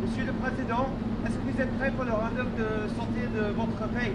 Monsieur le Président, est-ce que vous êtes prêt pour le round-up de santé de votre pays?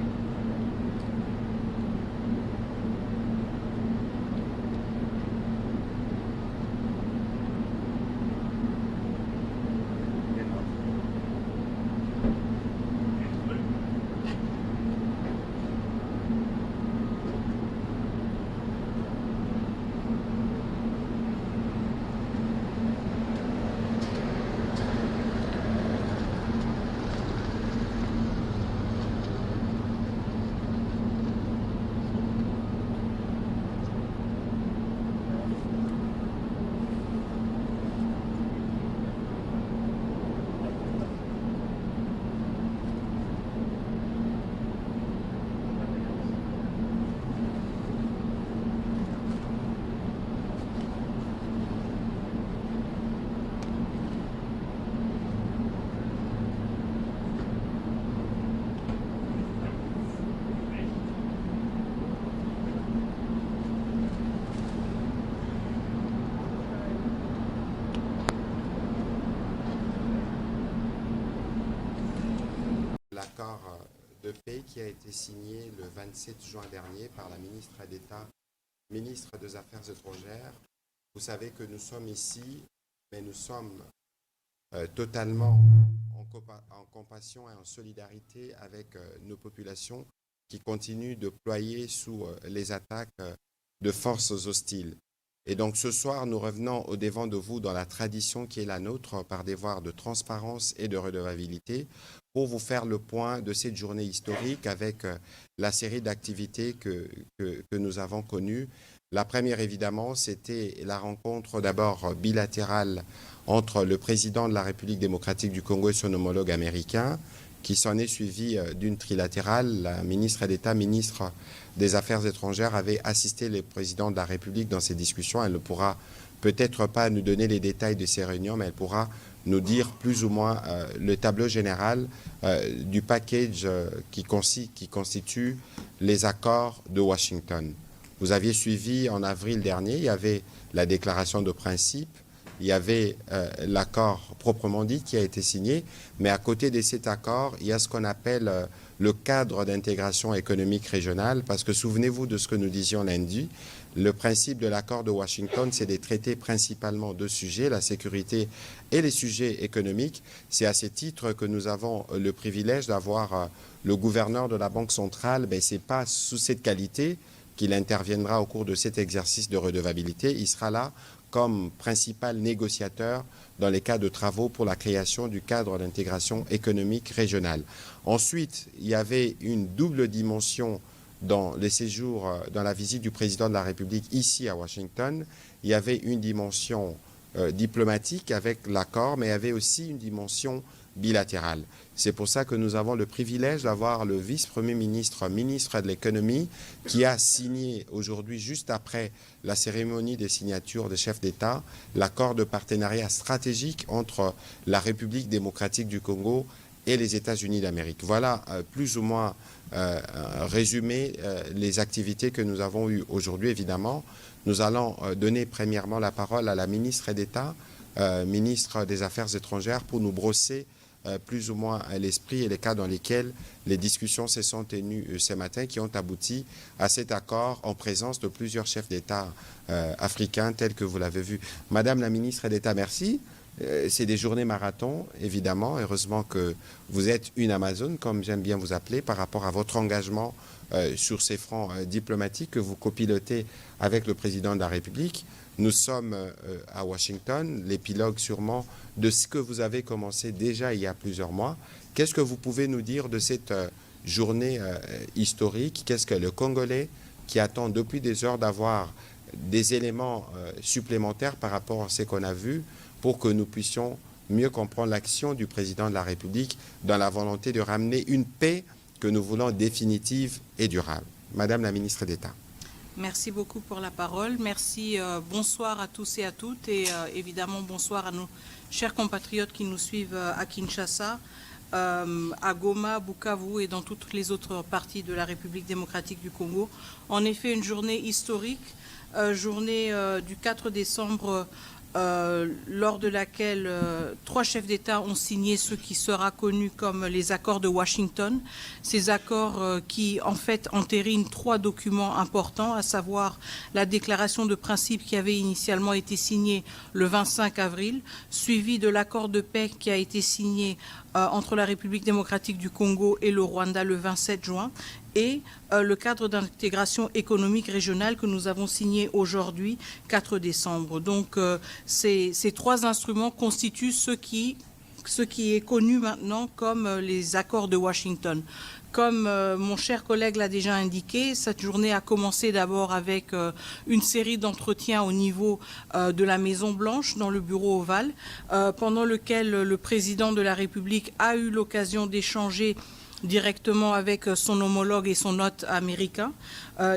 L'accord de paix qui a été signé le 27 juin dernier par la ministre d'État, ministre des Affaires étrangères. Vous savez que nous sommes ici, mais nous sommes totalement en compassion et en solidarité avec nos populations qui continuent de ployer sous les attaques de forces hostiles. Et donc ce soir, nous revenons au devant de vous dans la tradition qui est la nôtre par devoir de transparence et de redevabilité pour vous faire le point de cette journée historique avec la série d'activités que nous avons connues. La première, évidemment, c'était la rencontre d'abord bilatérale entre le président de la République démocratique du Congo et son homologue américain, qui s'en est suivi d'une trilatérale. La ministre d'État, ministre des Affaires étrangères, avait assisté le président de la République dans ces discussions. Elle ne pourra peut-être pas nous donner les détails de ces réunions, mais elle pourra nous dire plus ou moins le tableau général du package qui constitue les accords de Washington. Vous aviez suivi en avril dernier, il y avait la déclaration de principe, il y avait l'accord proprement dit qui a été signé, mais à côté de cet accord, il y a ce qu'on appelle le cadre d'intégration économique régionale, parce que souvenez-vous de ce que nous disions lundi, le principe de l'accord de Washington, c'est de traiter principalement deux sujets, la sécurité et les sujets économiques. C'est à ce titre que nous avons le privilège d'avoir le gouverneur de la Banque centrale, mais ce n'est pas sous cette qualité qu'il interviendra au cours de cet exercice de redevabilité. Il sera là comme principal négociateur dans les cas de travaux pour la création du cadre d'intégration économique régionale. Ensuite, il y avait une double dimension dans les séjours, dans la visite du président de la République ici à Washington. Il y avait une dimension diplomatique avec l'accord, mais il y avait aussi une dimension bilatérale. C'est pour ça que nous avons le privilège d'avoir le vice-premier ministre, ministre de l'économie, qui a signé aujourd'hui, juste après la cérémonie des signatures des chefs d'État, l'accord de partenariat stratégique entre la République démocratique du Congo et les États-Unis d'Amérique. Voilà plus ou moins résumé les activités que nous avons eues aujourd'hui. Évidemment, nous allons donner premièrement la parole à la ministre d'État, ministre des Affaires étrangères, pour nous brosser plus ou moins l'esprit et les cas dans lesquels les discussions se sont tenues ce matin qui ont abouti à cet accord en présence de plusieurs chefs d'État africains tels que vous l'avez vu. Madame la ministre d'État, merci. C'est des journées marathon, évidemment. Heureusement que vous êtes une Amazone, comme j'aime bien vous appeler, par rapport à votre engagement sur ces fronts diplomatiques que vous copilotez avec le président de la République. Nous sommes à Washington, l'épilogue sûrement de ce que vous avez commencé déjà il y a plusieurs mois. Qu'est-ce que vous pouvez nous dire de cette journée historique? Qu'est-ce que le Congolais qui attend depuis des heures d'avoir des éléments supplémentaires par rapport à ce qu'on a vu pour que nous puissions mieux comprendre l'action du président de la République dans la volonté de ramener une paix que nous voulons définitive et durable. Madame la ministre d'État. Merci beaucoup pour la parole. Merci. Bonsoir à tous et à toutes et évidemment bonsoir à nos chers compatriotes qui nous suivent à Kinshasa, à Goma, Bukavu et dans toutes les autres parties de la République démocratique du Congo. En effet, une journée historique, journée du 4 décembre, lors de laquelle 3 chefs d'État ont signé ce qui sera connu comme les accords de Washington. Ces accords qui, en fait, entérinent 3 documents importants, à savoir la déclaration de principe qui avait initialement été signée le 25 avril, suivie de l'accord de paix qui a été signé entre la République démocratique du Congo et le Rwanda le 27 juin, et le cadre d'intégration économique régionale que nous avons signé aujourd'hui, 4 décembre. Donc ces 3 instruments constituent ce qui est connu maintenant comme les accords de Washington. Comme mon cher collègue l'a déjà indiqué, cette journée a commencé d'abord avec une série d'entretiens au niveau de la Maison-Blanche, dans le bureau ovale, pendant lequel le président de la République a eu l'occasion d'échanger directement avec son homologue et son hôte américain,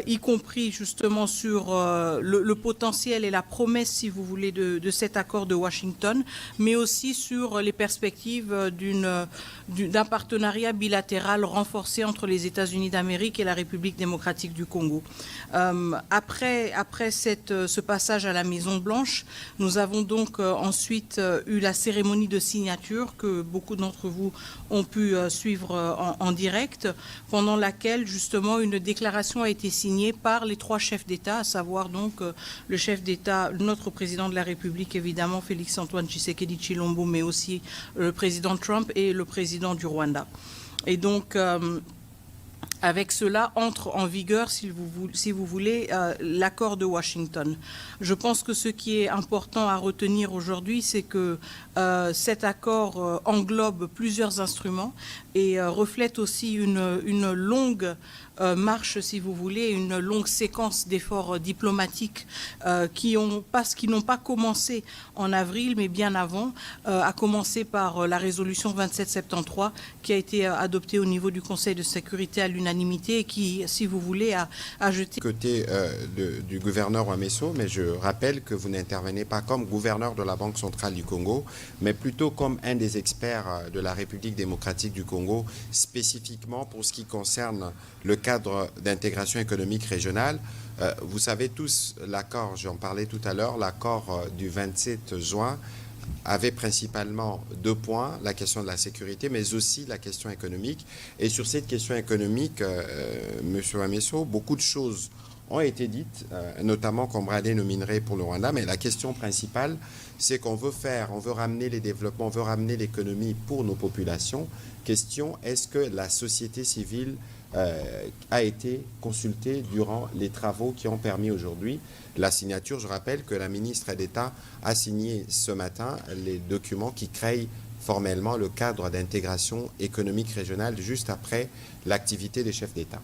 y compris justement sur le potentiel et la promesse, si vous voulez, de cet accord de Washington, mais aussi sur les perspectives d'un partenariat bilatéral renforcé entre les États-Unis d'Amérique et la République démocratique du Congo. Après ce passage à la Maison-Blanche, nous avons donc ensuite eu la cérémonie de signature que beaucoup d'entre vous ont pu suivre en direct, pendant laquelle justement une déclaration a été signée par les 3 chefs d'État, à savoir donc le chef d'État, notre président de la République évidemment, Félix-Antoine Tshisekedi Tshilombo, mais aussi le président Trump et le président du Rwanda. Et donc avec cela entre en vigueur, si vous voulez, l'accord de Washington. Je pense que ce qui est important à retenir aujourd'hui, c'est que cet accord englobe plusieurs instruments et reflète aussi une longue marche, si vous voulez, une longue séquence d'efforts diplomatiques qui n'ont pas commencé en avril, mais bien avant, à commencer par la résolution 2773 qui a été adoptée au niveau du Conseil de sécurité à l'unanimité et qui, si vous voulez, a jeté... Côté du gouverneur Ouamesso, mais je rappelle que vous n'intervenez pas comme gouverneur de la Banque centrale du Congo, mais plutôt comme un des experts de la République démocratique du Congo, spécifiquement pour ce qui concerne le cadre d'intégration économique régionale. Vous savez tous, l'accord, j'en parlais tout à l'heure, l'accord du 27 juin avait principalement 2 points, la question de la sécurité, mais aussi la question économique. Et sur cette question économique, M. Ouamesso, beaucoup de choses ont été dites, notamment qu'on bradait nos minerais pour le Rwanda, mais la question principale, c'est qu'on veut ramener les développements, on veut ramener l'économie pour nos populations. Question, est-ce que la société civile a été consultée durant les travaux qui ont permis aujourd'hui la signature? Je rappelle que la ministre d'État a signé ce matin les documents qui créent formellement le cadre d'intégration économique régionale juste après l'activité des chefs d'État.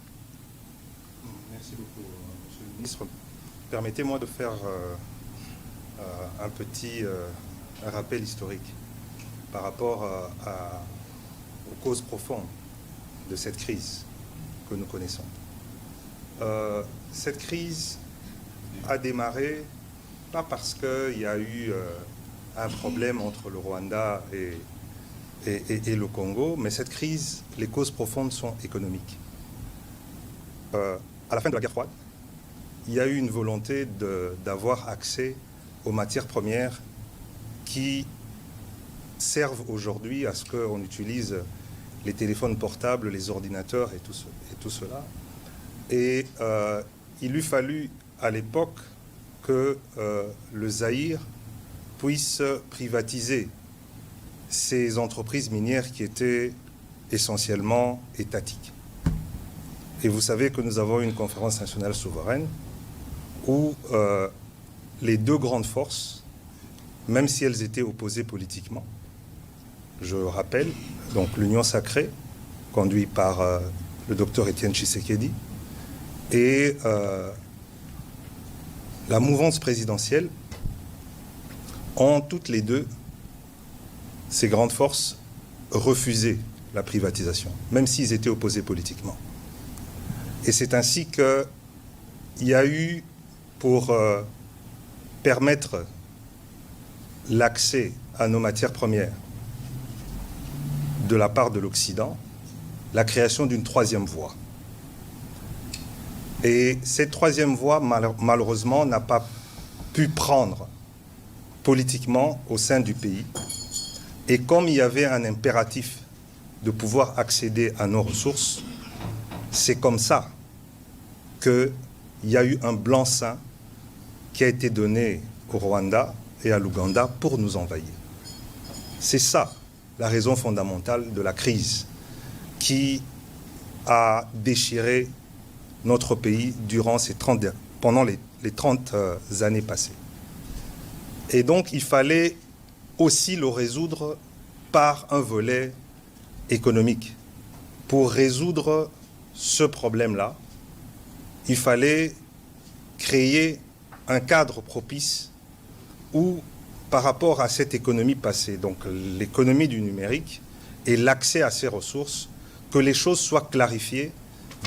Merci beaucoup, Monsieur le Ministre. Permettez-moi de faire un petit rappel historique par rapport aux causes profondes de cette crise que nous connaissons. Cette crise a démarré pas parce qu'il y a eu un problème entre le Rwanda et le Congo, mais cette crise, les causes profondes sont économiques. À la fin de la guerre froide, il y a eu une volonté d'avoir accès aux matières premières qui servent aujourd'hui à ce qu'on utilise les téléphones portables, les ordinateurs et tout cela. Et il eût fallu à l'époque que le Zaïre puisse privatiser ces entreprises minières qui étaient essentiellement étatiques. Et vous savez que nous avons une conférence nationale souveraine où les 2 grandes forces, même si elles étaient opposées politiquement, je rappelle, donc l'Union sacrée, conduite par le docteur Étienne Tshisekedi, et la mouvance présidentielle ont toutes les deux, ces grandes forces, refusé la privatisation, même s'ils étaient opposés politiquement. Et c'est ainsi qu'il y a eu, pour permettre l'accès à nos matières premières de la part de l'Occident, la création d'une troisième voie. Et cette troisième voie, malheureusement, n'a pas pu prendre politiquement au sein du pays. Et comme il y avait un impératif de pouvoir accéder à nos ressources, c'est comme ça qu'il y a eu un blanc-seing qui a été donné au Rwanda et à l'Ouganda pour nous envahir. C'est ça la raison fondamentale de la crise qui a déchiré notre pays durant pendant les 30 années passées. Et donc, il fallait aussi le résoudre par un volet économique. Pour résoudre ce problème-là, il fallait créer un cadre propice où, par rapport à cette économie passée, donc l'économie du numérique et l'accès à ces ressources, que les choses soient clarifiées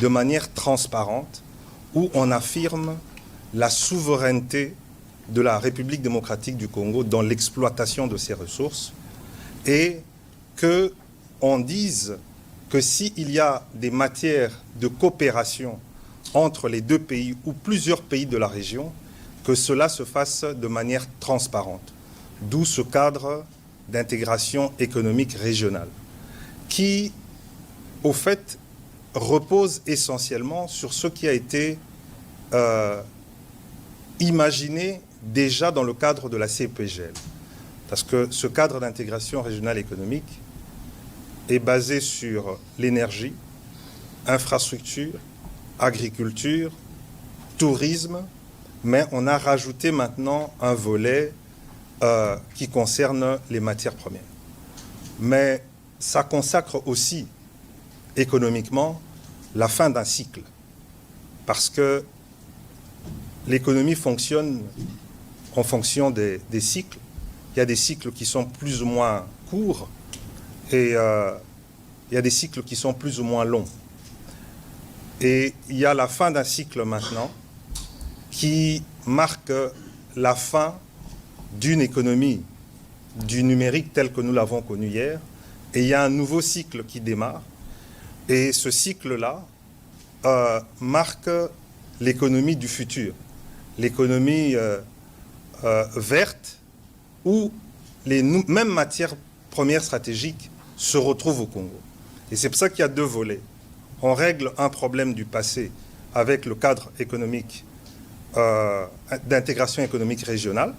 de manière transparente, où on affirme la souveraineté de la République démocratique du Congo dans l'exploitation de ces ressources, et qu'on dise que s'il y a des matières de coopération entre les deux pays ou plusieurs pays de la région, que cela se fasse de manière transparente. D'où ce cadre d'intégration économique régionale, qui, au fait, repose essentiellement sur ce qui a été imaginé déjà dans le cadre de la CEPGL. Parce que ce cadre d'intégration régionale économique est basé sur l'énergie, infrastructure, agriculture, tourisme, mais on a rajouté maintenant un volet qui concerne les matières premières. Mais ça consacre aussi économiquement la fin d'un cycle, parce que l'économie fonctionne en fonction des cycles. Il y a des cycles qui sont plus ou moins courts et il y a des cycles qui sont plus ou moins longs. Et il y a la fin d'un cycle maintenant qui marque la fin d'une économie du numérique telle que nous l'avons connue hier. Et il y a un nouveau cycle qui démarre. Et ce cycle-là marque l'économie du futur, l'économie verte, où les mêmes matières premières stratégiques se retrouvent au Congo. Et c'est pour ça qu'il y a deux volets. On règle un problème du passé avec le cadre économique d'intégration économique régionale,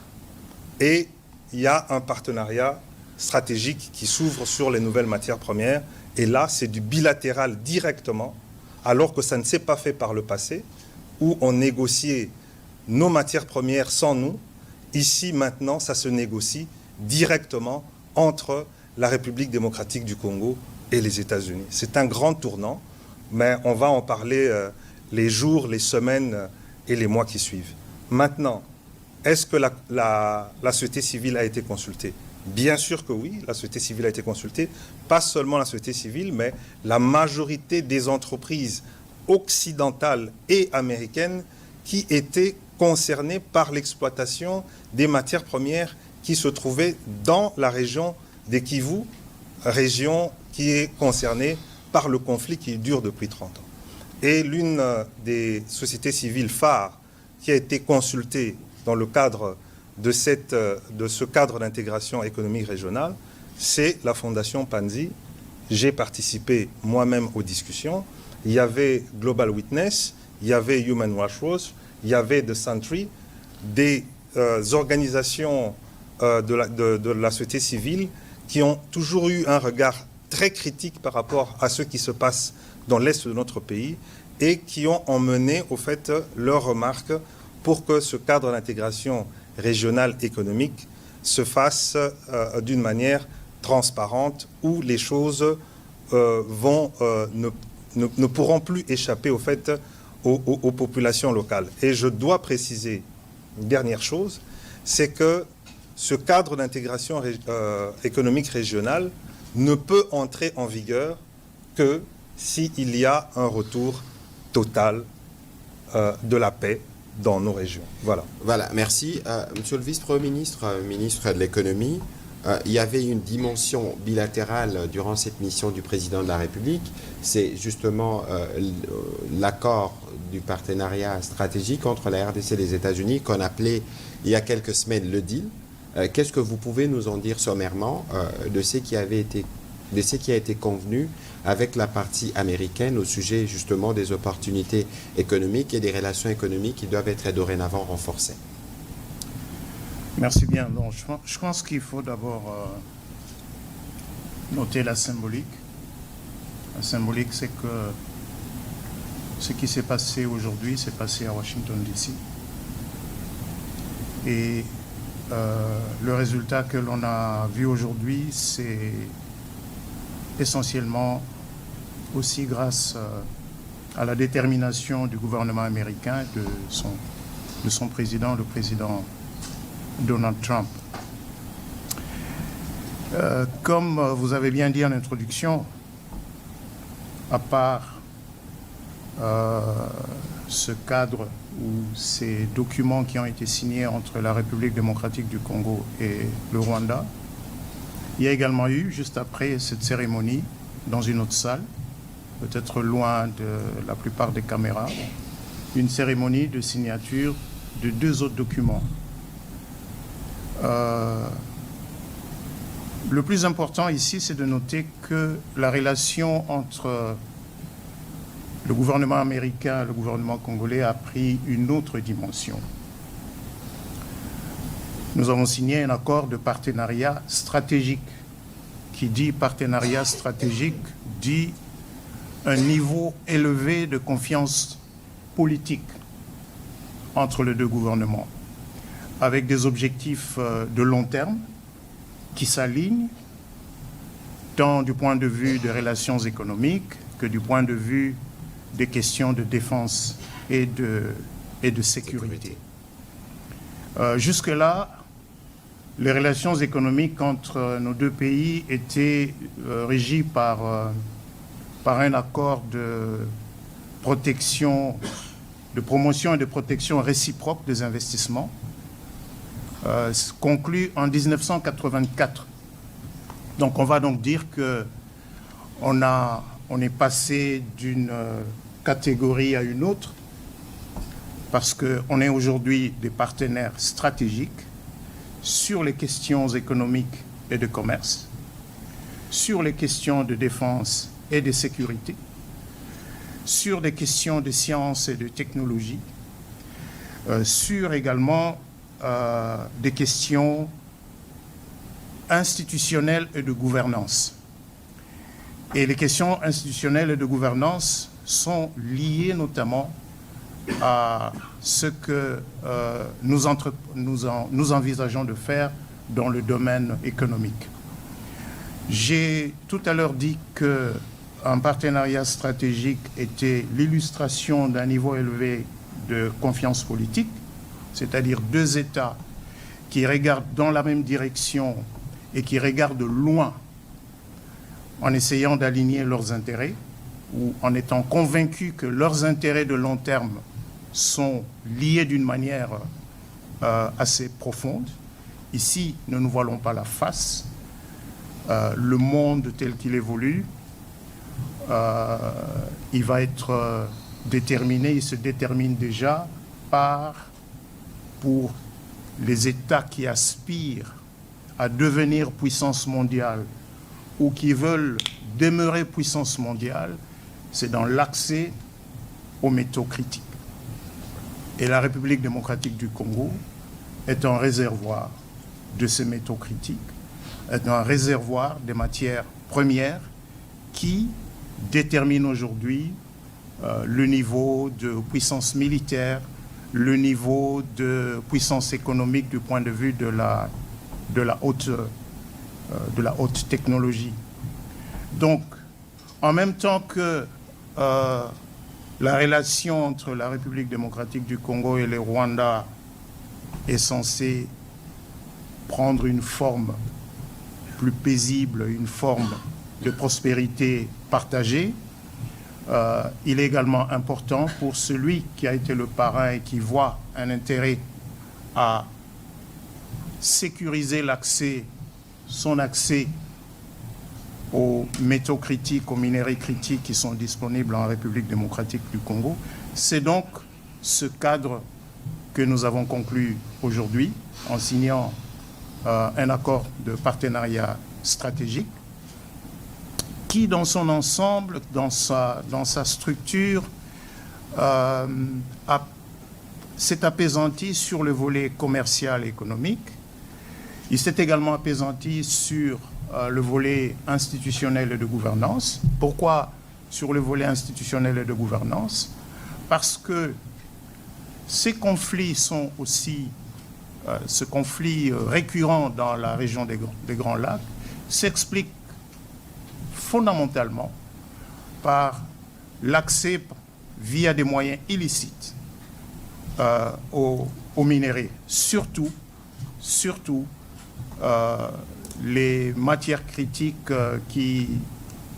et il y a un partenariat stratégique qui s'ouvre sur les nouvelles matières premières. Et là, c'est du bilatéral directement, alors que ça ne s'est pas fait par le passé, où on négociait nos matières premières sans nous. Ici, maintenant, ça se négocie directement entre la République démocratique du Congo et les États-Unis. C'est un grand tournant, mais on va en parler les jours, les semaines et les mois qui suivent. Maintenant, est-ce que la société civile a été consultée? Bien sûr que oui, la société civile a été consultée. Pas seulement la société civile, mais la majorité des entreprises occidentales et américaines qui étaient concernées par l'exploitation des matières premières qui se trouvaient dans la région des Kivu, région qui est concernée par le conflit qui dure depuis 30 ans. Et l'une des sociétés civiles phares qui a été consultée dans le cadre de ce cadre d'intégration économique régionale, c'est la Fondation Panzi. J'ai participé moi-même aux discussions. Il y avait Global Witness, il y avait Human Rights Watch, il y avait The Sentry, des organisations de la société civile qui ont toujours eu un regard très critique par rapport à ce qui se passe dans l'est de notre pays et qui ont emmené au fait leurs remarques pour que ce cadre d'intégration régionale économique se fasse d'une manière transparente où les choses ne pourront plus échapper au fait aux populations locales. Et je dois préciser une dernière chose, c'est que ce cadre d'intégration économique régionale ne peut entrer en vigueur que s'il y a un retour total de la paix dans nos régions. Voilà. Voilà, merci. Monsieur le vice-premier ministre, ministre de l'économie, il y avait une dimension bilatérale durant cette mission du président de la République. C'est justement l'accord du partenariat stratégique entre la RDC et les États-Unis qu'on appelait il y a quelques semaines le deal. Qu'est-ce que vous pouvez nous en dire sommairement de ce qui a été convenu avec la partie américaine au sujet justement des opportunités économiques et des relations économiques qui doivent être dorénavant renforcées? Merci bien. Donc, je pense qu'il faut d'abord noter la symbolique. La symbolique, c'est que ce qui s'est passé aujourd'hui s'est passé à Washington, D.C. Et le résultat que l'on a vu aujourd'hui, c'est essentiellement aussi grâce à la détermination du gouvernement américain, de son président, le président Donald Trump. Comme vous avez bien dit en introduction, à part ce cadre ou ces documents qui ont été signés entre la République démocratique du Congo et le Rwanda, il y a également eu, juste après cette cérémonie, dans une autre salle, peut-être loin de la plupart des caméras, une cérémonie de signature de 2 autres documents. Le plus important ici, c'est de noter que la relation entre le gouvernement américain et le gouvernement congolais a pris une autre dimension. Nous avons signé un accord de partenariat stratégique. Qui dit partenariat stratégique dit un niveau élevé de confiance politique entre les 2 gouvernements, avec des objectifs de long terme qui s'alignent tant du point de vue des relations économiques que du point de vue des questions de défense et de sécurité. Jusque-là, les relations économiques entre nos 2 pays étaient régies par un accord de protection, de promotion et de protection réciproque des investissements, conclu en 1984. Donc on va donc dire qu'on est passé d'une catégorie à une autre parce qu'on est aujourd'hui des partenaires stratégiques sur les questions économiques et de commerce, sur les questions de défense et de sécurité, sur des questions de sciences et de technologie, sur également des questions institutionnelles et de gouvernance. Et les questions institutionnelles et de gouvernance sont liées notamment à ce que nous envisageons de faire dans le domaine économique. J'ai tout à l'heure dit qu'un partenariat stratégique était l'illustration d'un niveau élevé de confiance politique, c'est-à-dire 2 États qui regardent dans la même direction et qui regardent loin en essayant d'aligner leurs intérêts ou en étant convaincus que leurs intérêts de long terme sont liés d'une manière assez profonde. Ici, ne nous voilons pas la face. Le monde tel qu'il évolue, il va être déterminé, il se détermine déjà pour les États qui aspirent à devenir puissance mondiale ou qui veulent demeurer puissance mondiale, c'est dans l'accès aux métaux critiques. Et la République démocratique du Congo est un réservoir de ces métaux critiques, est un réservoir des matières premières qui détermine aujourd'hui le niveau de puissance militaire, le niveau de puissance économique du point de vue de la haute technologie. Donc, en même temps que la relation entre la République démocratique du Congo et le Rwanda est censé prendre une forme plus paisible, une forme de prospérité partagée. Il est également important pour celui qui a été le parrain et qui voit un intérêt à sécuriser son accès aux métaux critiques, aux minéraux critiques qui sont disponibles en République démocratique du Congo. C'est donc ce cadre que nous avons conclu aujourd'hui en signant un accord de partenariat stratégique qui, dans son ensemble, dans sa structure, s'est apaisanti sur le volet commercial et économique. Il s'est également apaisanti sur le volet institutionnel et de gouvernance. Pourquoi sur le volet institutionnel et de gouvernance? Parce que ces conflits sont aussi, ce conflit récurrent dans la région des Grands Lacs s'explique fondamentalement par l'accès via des moyens illicites aux minéraux, surtout les matières critiques qui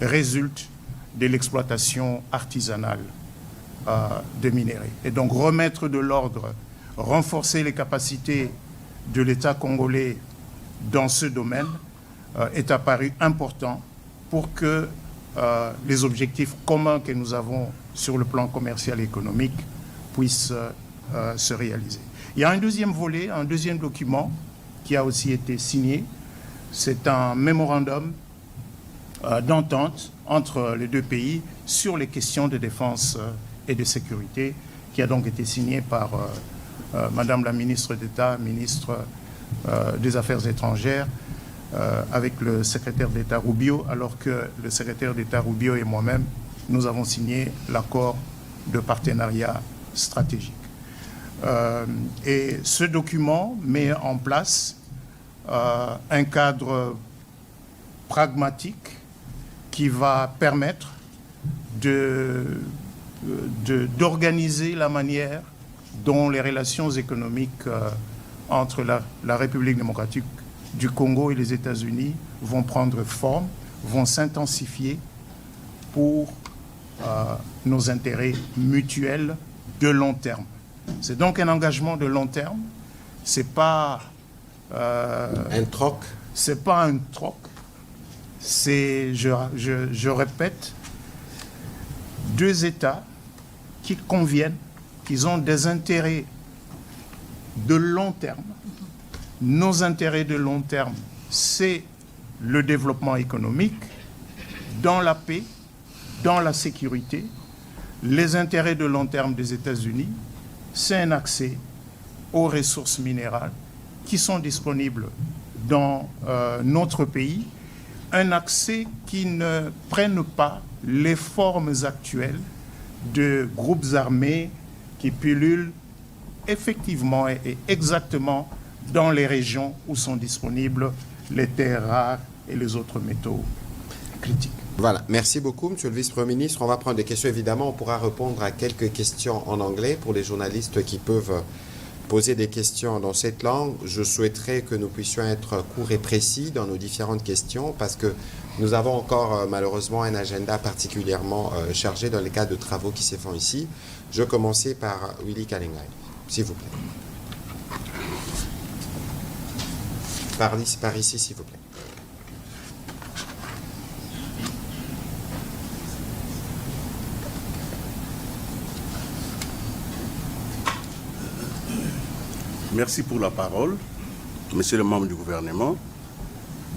résultent de l'exploitation artisanale de minéraux. Et donc remettre de l'ordre, renforcer les capacités de l'État congolais dans ce domaine est apparu important pour que les objectifs communs que nous avons sur le plan commercial et économique puissent se réaliser. Il y a un deuxième volet, un deuxième document qui a aussi été signé. C'est un mémorandum d'entente entre les deux pays sur les questions de défense et de sécurité qui a donc été signé par Madame la ministre d'État, ministre des Affaires étrangères, avec le secrétaire d'État Rubio, alors que le secrétaire d'État Rubio et moi-même, nous avons signé l'accord de partenariat stratégique. Et ce document met en place un cadre pragmatique qui va permettre d'organiser la manière dont les relations économiques entre la République démocratique du Congo et les États-Unis vont prendre forme, vont s'intensifier pour nos intérêts mutuels de long terme. C'est donc un engagement de long terme. C'est pas un troc. C'est pas un troc. C'est, je répète, deux États qui conviennent, qui ont des intérêts de long terme. Nos intérêts de long terme, c'est le développement économique, dans la paix, dans la sécurité. Les intérêts de long terme des États-Unis, c'est un accès aux ressources minérales qui sont disponibles dans notre pays, un accès qui ne prenne pas les formes actuelles de groupes armés qui pullulent effectivement et exactement dans les régions où sont disponibles les terres rares et les autres métaux critiques. Voilà, merci beaucoup, Monsieur le Vice-Premier ministre. On va prendre des questions, évidemment. On pourra répondre à quelques questions en anglais pour les journalistes qui peuvent poser des questions dans cette langue. Je souhaiterais que nous puissions être courts et précis dans nos différentes questions parce que nous avons encore malheureusement un agenda particulièrement chargé dans les cas de travaux qui se font ici. Je vais commencer par Willy Kalengai, s'il vous plaît. Par ici, s'il vous plaît. Merci pour la parole, Monsieur le membre du gouvernement.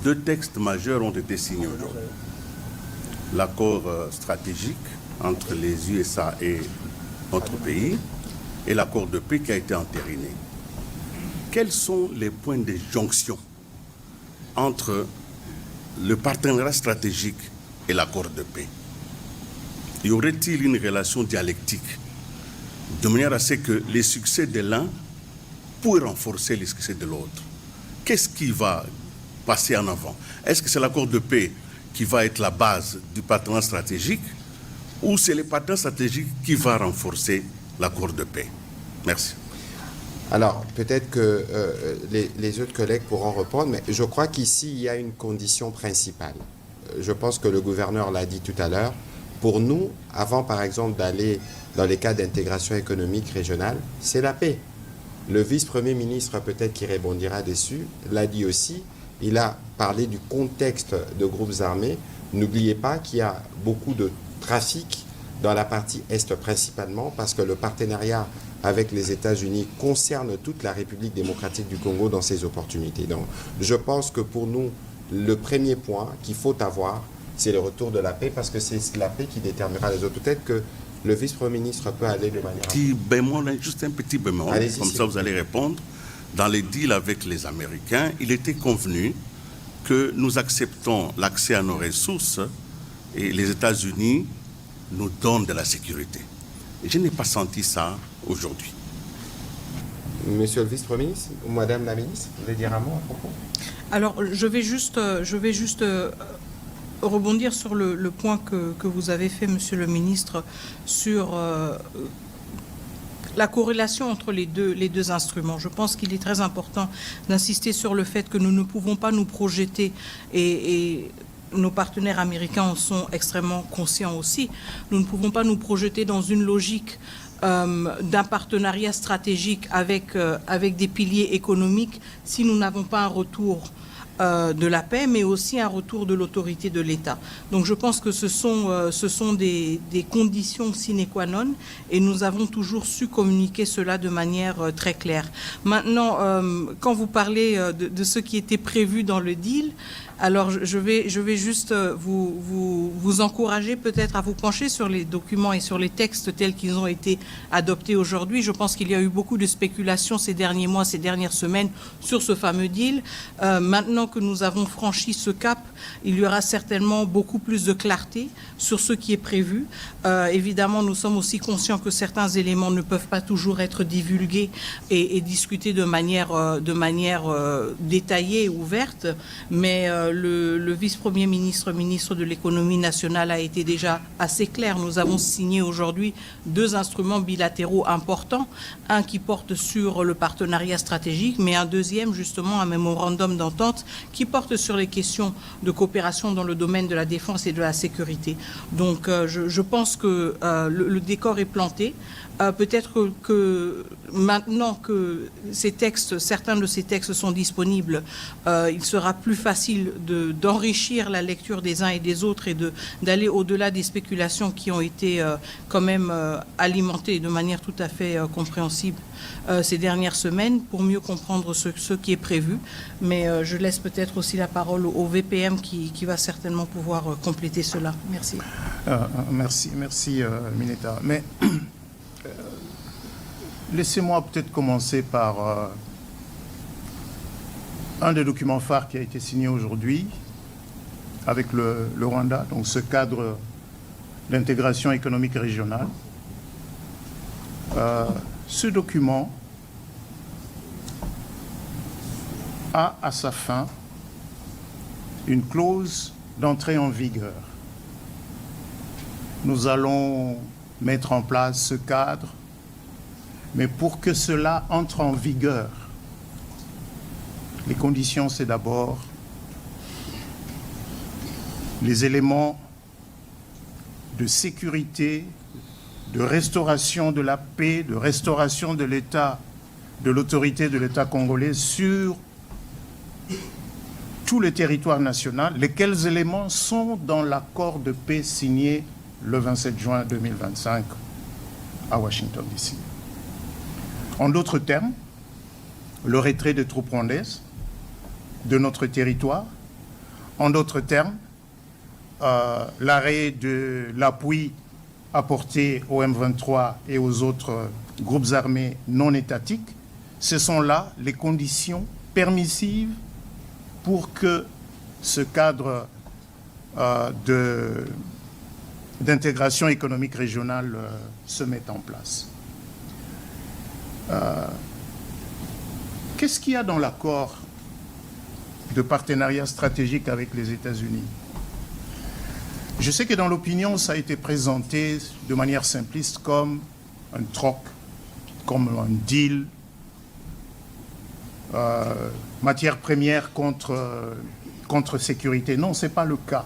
Deux textes majeurs ont été signés aujourd'hui. L'accord stratégique entre les USA et notre pays et l'accord de paix qui a été entériné. Quels sont les points de jonction entre le partenariat stratégique et l'accord de paix? Y aurait-il une relation dialectique de manière à ce que les succès de l'un pour renforcer les succès de l'autre? Qu'est-ce qui va passer en avant? Est-ce que c'est l'accord de paix qui va être la base du partenariat stratégique ou c'est le partenariat stratégique qui va renforcer l'accord de paix? Merci. Alors, peut-être que les autres collègues pourront répondre, mais je crois qu'ici, il y a une condition principale. Je pense que le gouverneur l'a dit tout à l'heure. Pour nous, avant, par exemple, d'aller dans les cas d'intégration économique régionale, c'est la paix. Le vice-premier ministre, peut-être qui rebondira dessus, l'a dit aussi. Il a parlé du contexte de groupes armés. N'oubliez pas qu'il y a beaucoup de trafic dans la partie Est principalement, parce que le partenariat avec les États-Unis concerne toute la République démocratique du Congo dans ses opportunités. Donc, je pense que pour nous, le premier point qu'il faut avoir, c'est le retour de la paix, parce que c'est la paix qui déterminera les autres. Peut-être que le vice-premier ministre peut aller de manière... Petit bémol, juste un petit bémol, comme ça vous allez répondre. Dans les deals avec les Américains, il était convenu que nous acceptons l'accès à nos ressources et les États-Unis nous donnent de la sécurité. Et je n'ai pas senti ça aujourd'hui. Monsieur le vice-premier ministre, ou madame la ministre, vous voulez dire un mot à propos? Alors, je vais juste rebondir sur le point que vous avez fait, monsieur le ministre, sur la corrélation entre les deux instruments. Je pense qu'il est très important d'insister sur le fait que nous ne pouvons pas nous projeter et nos partenaires américains en sont extrêmement conscients aussi. Nous ne pouvons pas nous projeter dans une logique d'un partenariat stratégique avec des piliers économiques si nous n'avons pas un retour de la paix, mais aussi un retour de l'autorité de l'État. Donc je pense que ce sont des conditions sine qua non, et nous avons toujours su communiquer cela de manière très claire. Maintenant, quand vous parlez de ce qui était prévu dans le deal, alors je vais juste vous encourager peut-être à vous pencher sur les documents et sur les textes tels qu'ils ont été adoptés aujourd'hui. Je pense qu'il y a eu beaucoup de spéculations ces derniers mois, ces dernières semaines sur ce fameux deal. Maintenant que nous avons franchi ce cap, il y aura certainement beaucoup plus de clarté sur ce qui est prévu. Évidemment, nous sommes aussi conscients que certains éléments ne peuvent pas toujours être divulgués et discutés de manière détaillée et ouverte, mais le vice-premier ministre, ministre de l'économie nationale, a été déjà assez clair. Nous avons signé aujourd'hui 2 instruments bilatéraux importants, un qui porte sur le partenariat stratégique, mais un deuxième, justement, un mémorandum d'entente qui porte sur les questions de coopération dans le domaine de la défense et de la sécurité. Donc, je pense que le décor est planté. Peut-être que maintenant que certains de ces textes sont disponibles, il sera plus facile d'enrichir la lecture des uns et des autres et d'aller au-delà des spéculations qui ont été quand même alimentées de manière tout à fait compréhensible ces dernières semaines pour mieux comprendre ce qui est prévu. Mais je laisse peut-être aussi la parole au VPM qui va certainement pouvoir compléter cela. Merci. Merci, Mineta. Mais laissez-moi peut-être commencer par un des documents phares qui a été signé aujourd'hui avec le Rwanda, donc ce cadre d'intégration économique régionale. Ce document a à sa fin une clause d'entrée en vigueur. Nous allons mettre en place ce cadre, mais pour que cela entre en vigueur, les conditions, c'est d'abord les éléments de sécurité, de restauration de la paix, de restauration de l'État, de l'autorité de l'État congolais sur tout le territoire national, lesquels éléments sont dans l'accord de paix signé le 27 juin 2025 à Washington, D.C. En d'autres termes, le retrait des troupes rwandaises de notre territoire. En d'autres termes, l'arrêt de l'appui apporté au M23 et aux autres groupes armés non étatiques. Ce sont là les conditions permissives pour que ce cadre d'intégration économique régionale se mette en place. Qu'est-ce qu'il y a dans l'accord de partenariat stratégique avec les États-Unis? Je sais que dans l'opinion, ça a été présenté de manière simpliste comme un troc, comme un deal, matières premières contre sécurité. Non, ce n'est pas le cas.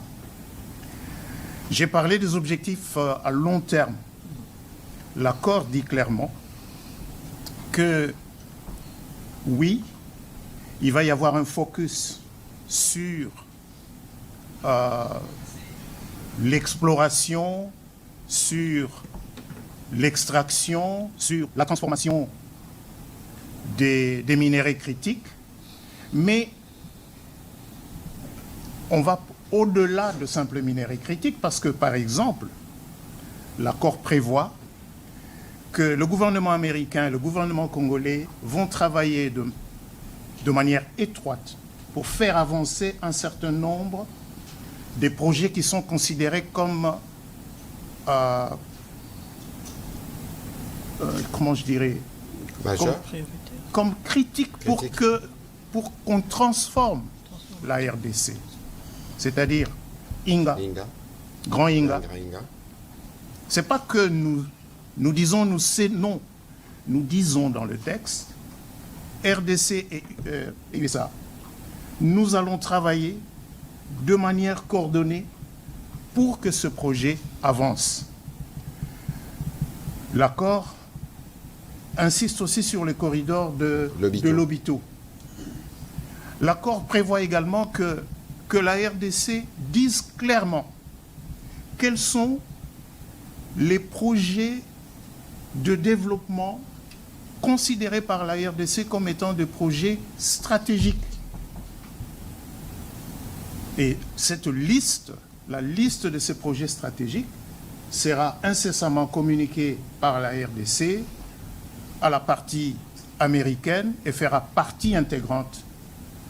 J'ai parlé des objectifs à long terme. L'accord dit clairement que oui, il va y avoir un focus sur l'exploration, sur l'extraction, sur la transformation des minéraux critiques, mais on va au-delà de simples minéraux critiques parce que, par exemple, l'accord prévoit que le gouvernement américain et le gouvernement congolais vont travailler de manière étroite pour faire avancer un certain nombre des projets qui sont considérés comme, comment je dirais, Majeur. comme critiques pour qu'on transforme la RDC. C'est-à-dire Inga, Grand Inga. Ce n'est pas que nous disons non. Nous disons dans le texte, RDC et USA, nous allons travailler de manière coordonnée pour que ce projet avance. L'accord insiste aussi sur le corridor de Lobito. L'accord prévoit également que la RDC dise clairement quels sont les projets de développement considérés par la RDC comme étant des projets stratégiques. Et cette liste, la liste de ces projets stratégiques, sera incessamment communiquée par la RDC à la partie américaine et fera partie intégrante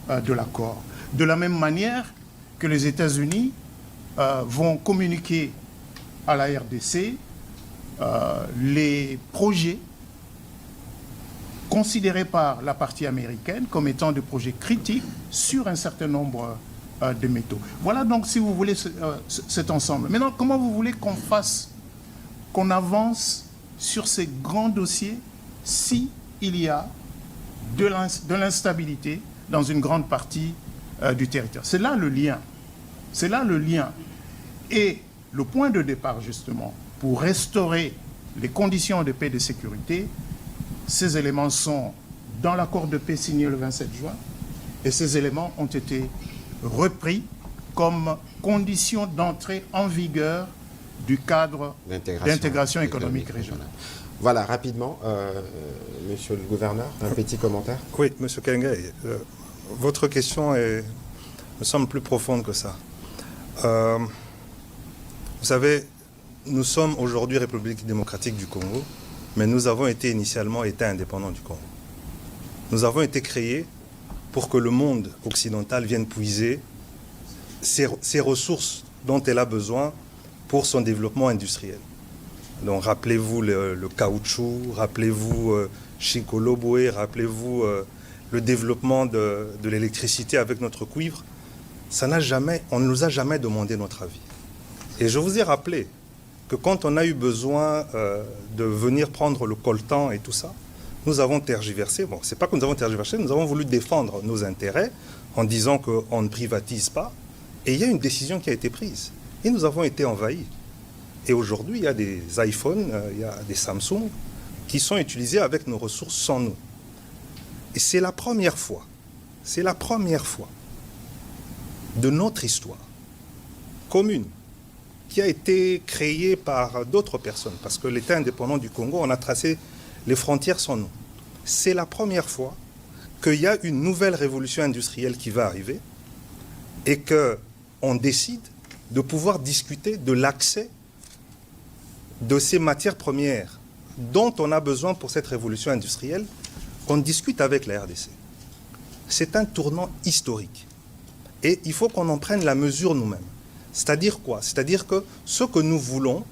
de l'accord. De la même manière que les États-Unis vont communiquer à la RDC les projets considérés par la partie américaine comme étant des projets critiques sur un certain nombre de métaux. Voilà donc, si vous voulez, cet ensemble. Maintenant, comment vous voulez qu'on avance sur ces grands dossiers si il y a de l'instabilité dans une grande partie du territoire? C'est là le lien. C'est là le lien. Et le point de départ, justement, pour restaurer les conditions de paix et de sécurité, ces éléments sont dans l'accord de paix signé le 27 juin, et ces éléments ont été repris comme condition d'entrée en vigueur du cadre d'intégration économique régionale. Voilà, rapidement, monsieur le gouverneur, un petit commentaire. Oui, monsieur Kengay, votre question me semble plus profonde que ça. Vous savez, nous sommes aujourd'hui République démocratique du Congo, mais nous avons été initialement État indépendant du Congo. Nous avons été créés pour que le monde occidental vienne puiser ses ressources dont elle a besoin pour son développement industriel. Donc rappelez-vous le caoutchouc, rappelez-vous Chikoloboué, rappelez-vous le développement de l'électricité avec notre cuivre. On ne nous a jamais demandé notre avis. Et je vous ai rappelé que quand on a eu besoin de venir prendre le coltan et tout ça, nous avons tergiversé. Bon, c'est pas que nous avons tergiversé, nous avons voulu défendre nos intérêts en disant qu'on ne privatise pas. Et il y a une décision qui a été prise. Et nous avons été envahis. Et aujourd'hui, il y a des iPhones, il y a des Samsung qui sont utilisés avec nos ressources sans nous. Et c'est la première fois de notre histoire commune qui a été créée par d'autres personnes. Parce que l'État indépendant du Congo, on a tracé les frontières sans nous. C'est la première fois qu'il y a une nouvelle révolution industrielle qui va arriver et qu'on décide de pouvoir discuter de l'accès de ces matières premières dont on a besoin pour cette révolution industrielle, qu'on discute avec la RDC. C'est un tournant historique. Et il faut qu'on en prenne la mesure nous-mêmes. C'est-à-dire quoi? C'est-à-dire que ce que nous voulons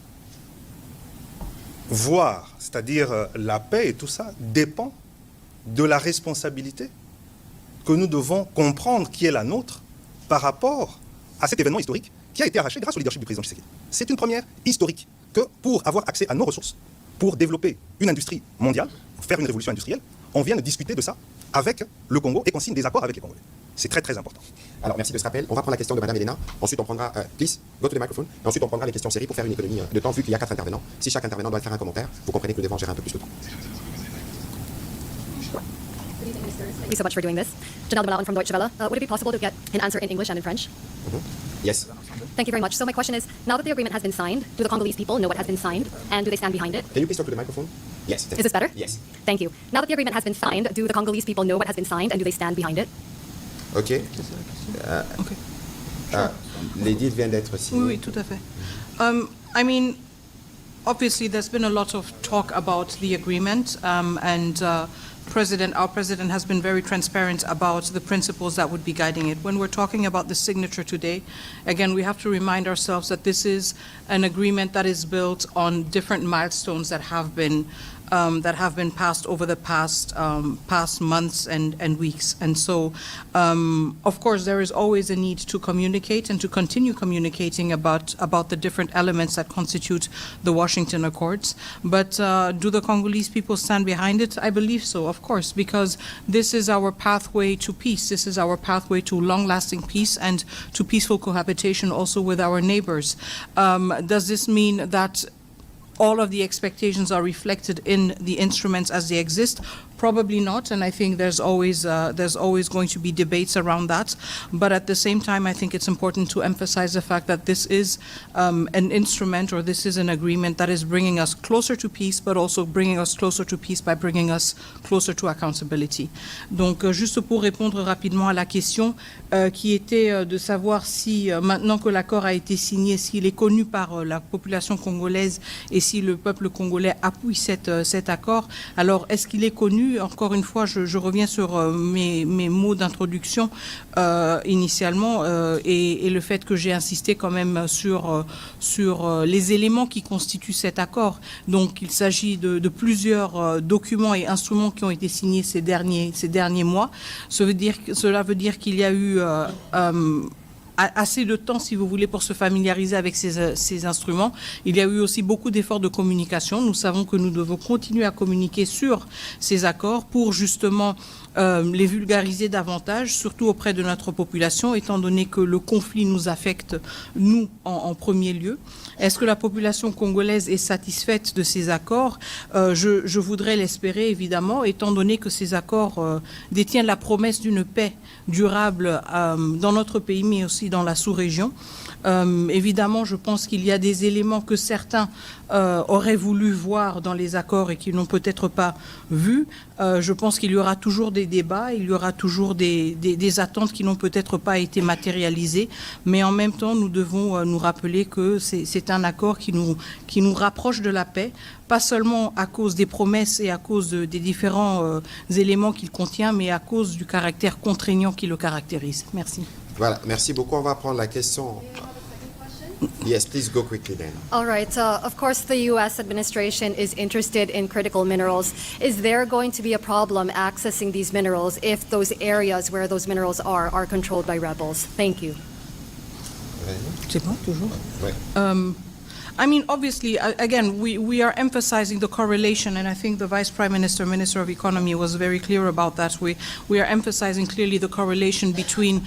voir, c'est-à-dire la paix et tout ça, dépend de la responsabilité que nous devons comprendre qui est la nôtre par rapport à cet événement historique qui a été arraché grâce au leadership du président Tshisekedi. C'est une première historique que pour avoir accès à nos ressources, pour développer une industrie mondiale, faire une révolution industrielle, on vienne discuter de ça avec le Congo et qu'on signe des accords avec les Congolais. C'est très très important. Alors merci de ce rappel. On va prendre la question de Madame Elena. Ensuite on prendra, please, go to the microphone. Et ensuite on prendra les questions séries pour faire une économie de temps vu qu'il y a 4 intervenants. Si chaque intervenant doit faire un commentaire, vous comprenez que nous devons gérer un peu plus de temps. Thank you so much for doing this. Janelle de Malawan from Deutsche Welle. Would it be possible to get an answer in English and in French? Yes. Thank you very much. So my question is, now that the agreement has been signed, do the Congolese people know what has been signed, and do they stand behind it? Can you please talk to the microphone? Yes. Is this better? Yes. Thank you. Now that the agreement has been signed, do the Congolese people know what has been signed, and do they stand behind it? Ok. L'édit vient d'être signé. Oui, oui, tout à fait. I mean, obviously, there's been a lot of talk about the agreement, and our president has been very transparent about the principles that would be guiding it. When we're talking about the signature today, again, we have to remind ourselves that this is an agreement that is built on different milestones that have been passed over the past months and weeks. And so, of course, there is always a need to communicate and to continue communicating about the different elements that constitute the Washington Accords. But do the Congolese people stand behind it? I believe so, of course, because this is our pathway to peace. This is our pathway to long-lasting peace and to peaceful cohabitation also with our neighbors. Does this mean that all of the expectations are reflected in the instruments as they exist? Probably not, and I think there's always going to be debates around that. But at the same time, I think it's important to emphasize the fact that this is an instrument, or this is an agreement that is bringing us closer to peace, but also bringing us closer to peace by bringing us closer to accountability. Donc, juste pour répondre rapidement à la question qui était de savoir si, maintenant que l'accord a été signé, s'il est connu par la population congolaise et si le peuple congolais appuie cet accord. Alors, est-ce qu'il est connu? Encore une fois, je reviens sur mes mots d'introduction initialement et le fait que j'ai insisté quand même sur les éléments qui constituent cet accord. Donc, il s'agit de plusieurs documents et instruments qui ont été signés ces derniers mois. Cela veut dire qu'il y a eu assez de temps, si vous voulez, pour se familiariser avec ces instruments. Il y a eu aussi beaucoup d'efforts de communication. Nous savons que nous devons continuer à communiquer sur ces accords pour justement les vulgariser davantage, surtout auprès de notre population, étant donné que le conflit nous affecte, nous, en premier lieu. Est-ce que la population congolaise est satisfaite de ces accords? Je voudrais l'espérer, évidemment, étant donné que ces accords détiennent la promesse d'une paix durable dans notre pays, mais aussi dans la sous-région. Évidemment, je pense qu'il y a des éléments que certains auraient voulu voir dans les accords et qui n'ont peut-être pas vu. Je pense qu'il y aura toujours des débats, il y aura toujours des attentes qui n'ont peut-être pas été matérialisées, mais en même temps, nous devons nous rappeler que c'est un accord qui nous rapproche de la paix, pas seulement à cause des promesses et à cause des différents éléments qu'il contient, mais à cause du caractère contraignant qui le caractérise. Merci. Voilà, merci beaucoup. On va prendre la question. Yes, please go quickly then. All right. Of course, the U.S. administration is interested in critical minerals. Is there going to be a problem accessing these minerals if those areas where those minerals are controlled by rebels? Thank you. C'est bon, toujours? Ouais. I mean, obviously, again, we are emphasizing the correlation, and I think the Vice Prime Minister, Minister of Economy was very clear about that. We are emphasizing clearly the correlation between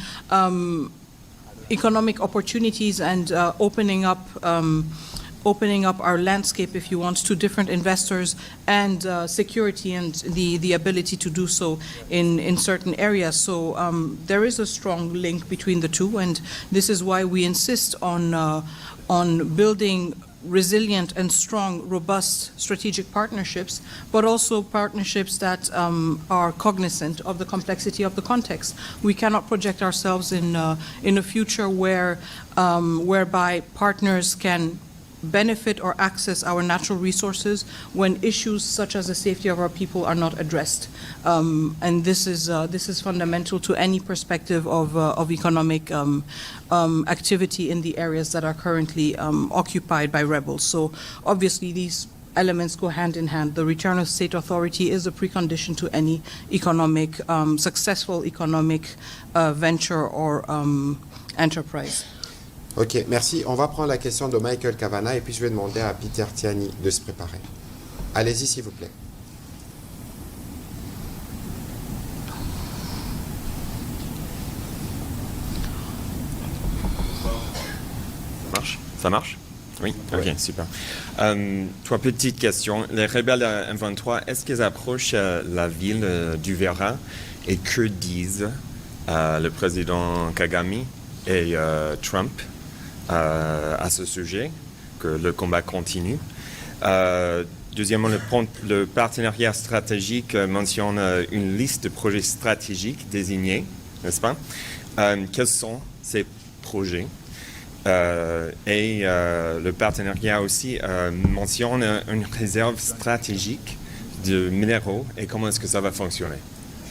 economic opportunities and opening up our landscape, if you want, to different investors and security and the ability to do so in certain areas. So there is a strong link between the two, and this is why we insist on building resilient and strong, robust strategic partnerships, but also partnerships that are cognizant of the complexity of the context. We cannot project ourselves in a future whereby partners can benefit or access our natural resources when issues such as the safety of our people are not addressed. And this is fundamental to any perspective of economic activity in the areas that are currently occupied by rebels. So obviously these elements go hand in hand. The return of state authority is a precondition to any economic, successful economic venture or enterprise. Ok, merci. On va prendre la question de Michael Cavana et puis je vais demander à Peter Tiani de se préparer. Allez-y, s'il vous plaît. Ça marche? Oui, ok, super. Trois petites questions. Les rebelles M23, est-ce qu'ils approchent la ville du Vera et que disent le président Kagame et Trump à ce sujet, que le combat continue? Deuxièmement, le partenariat stratégique mentionne une liste de projets stratégiques désignés, n'est-ce pas? Quels sont ces projets? Le partenariat aussi mentionne une réserve stratégique de minéraux et comment est-ce que ça va fonctionner?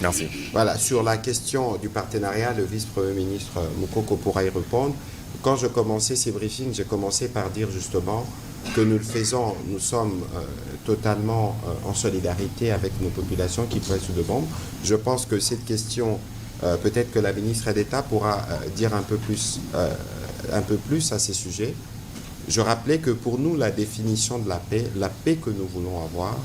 Merci. Voilà, sur la question du partenariat, le vice-premier ministre Moukoko pourra y répondre. Quand je commençais ces briefings, j'ai commencé par dire justement que nous le faisons, nous sommes totalement en solidarité avec nos populations qui prennent sous de bombes. Je pense que cette question, peut-être que la ministre d'État pourra dire un peu plus à ces sujets. Je rappelais que pour nous, la définition de la paix que nous voulons avoir,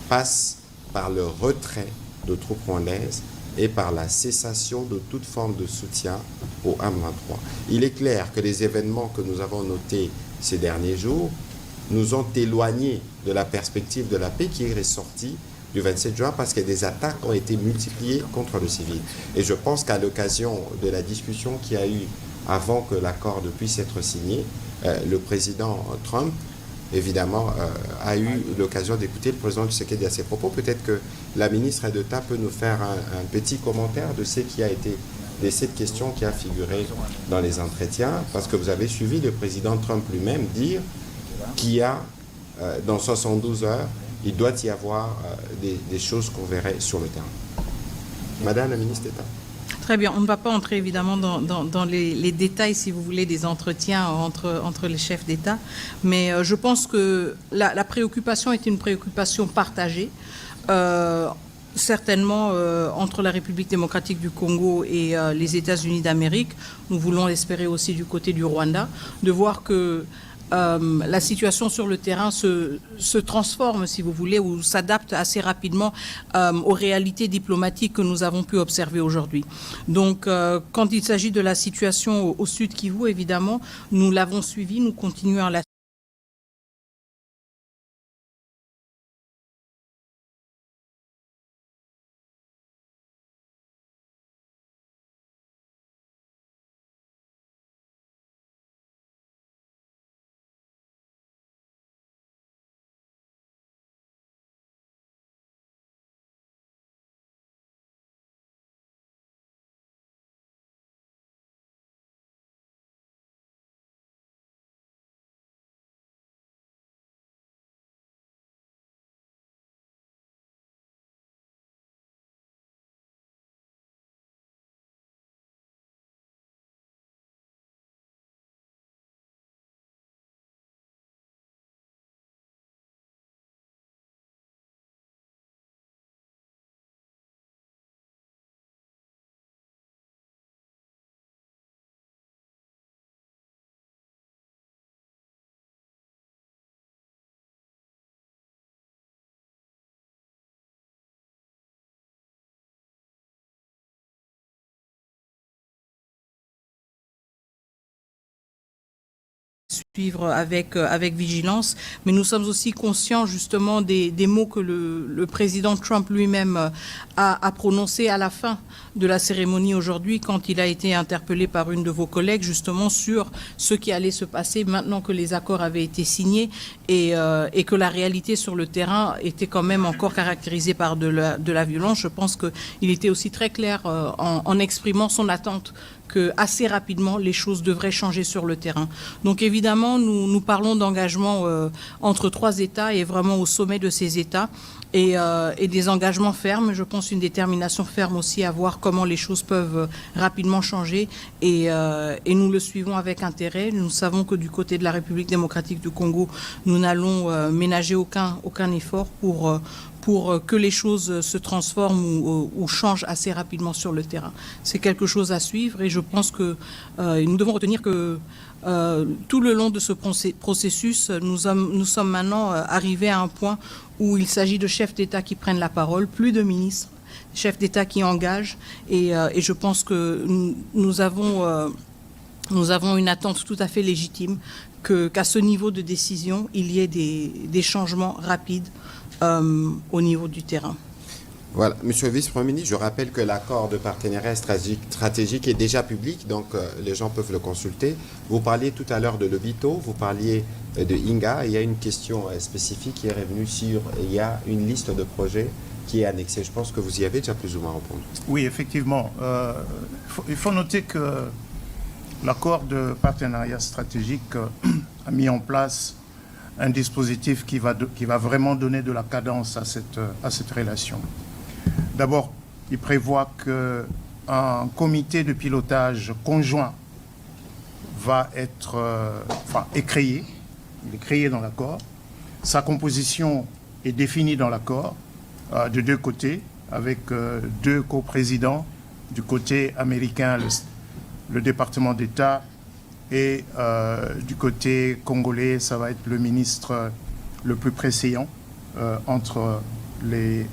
passe par le retrait de troupes rwandaises et par la cessation de toute forme de soutien au M23. Il est clair que les événements que nous avons notés ces derniers jours nous ont éloignés de la perspective de la paix qui est ressortie du 27 juin parce que des attaques ont été multipliées contre le civil. Et je pense qu'à l'occasion de la discussion qu'il y a eu avant que l'accord puisse être signé, le président Trump, évidemment, a eu l'occasion d'écouter le président Tshisekedi à ses propos. Peut-être que la ministre d'État peut nous faire un petit commentaire de ce qui a été, de cette question qui a figuré dans les entretiens, parce que vous avez suivi le président Trump lui-même dire qu'il y a, dans 72 heures, il doit y avoir des choses qu'on verrait sur le terrain. Madame la ministre d'État. Très bien, on ne va pas entrer évidemment dans les détails, si vous voulez, des entretiens entre les chefs d'État, mais je pense que la préoccupation est une préoccupation partagée, certainement entre la République démocratique du Congo et les États-Unis d'Amérique. Nous voulons espérer aussi du côté du Rwanda, de voir que la situation sur le terrain se transforme, si vous voulez, ou s'adapte assez rapidement aux réalités diplomatiques que nous avons pu observer aujourd'hui. Donc, quand il s'agit de la situation au Sud Kivu, évidemment, nous l'avons suivi, nous continuons à la suivre avec vigilance, mais nous sommes aussi conscients justement des mots que le président Trump lui-même a prononcés à la fin de la cérémonie aujourd'hui, quand il a été interpellé par une de vos collègues justement sur ce qui allait se passer maintenant que les accords avaient été signés et que la réalité sur le terrain était quand même encore caractérisée par de la violence. Je pense qu'il était aussi très clair en exprimant son attente que assez rapidement les choses devraient changer sur le terrain. Donc évidemment, nous parlons d'engagement entre trois États et vraiment au sommet de ces États et des engagements fermes. Je pense une détermination ferme aussi à voir comment les choses peuvent rapidement changer et nous le suivons avec intérêt. Nous savons que du côté de la République démocratique du Congo, nous n'allons ménager aucun effort pour que les choses se transforment ou changent assez rapidement sur le terrain. C'est quelque chose à suivre et je pense que nous devons retenir que tout le long de ce processus, nous sommes maintenant arrivés à un point où il s'agit de chefs d'État qui prennent la parole, plus de ministres, chefs d'État qui engagent et je pense que nous avons une attente tout à fait légitime qu'à ce niveau de décision, il y ait des changements rapides au niveau du terrain. Voilà, Monsieur le Vice-Premier ministre, je rappelle que l'accord de partenariat stratégique est déjà public, donc les gens peuvent le consulter. Vous parliez tout à l'heure de Lobito, vous parliez de Inga. Il y a une question spécifique qui est revenue sur, il y a une liste de projets qui est annexée. Je pense que vous y avez déjà plus ou moins répondu. Oui, effectivement. Il faut noter que l'accord de partenariat stratégique a mis en place un dispositif qui va vraiment donner de la cadence à cette relation. D'abord, il prévoit qu'un comité de pilotage conjoint va est créé. Il est créé dans l'accord. Sa composition est définie dans l'accord de deux côtés, avec deux coprésidents. Du côté américain, le département d'État, et du côté congolais, ça va être le ministre le plus préséant entre les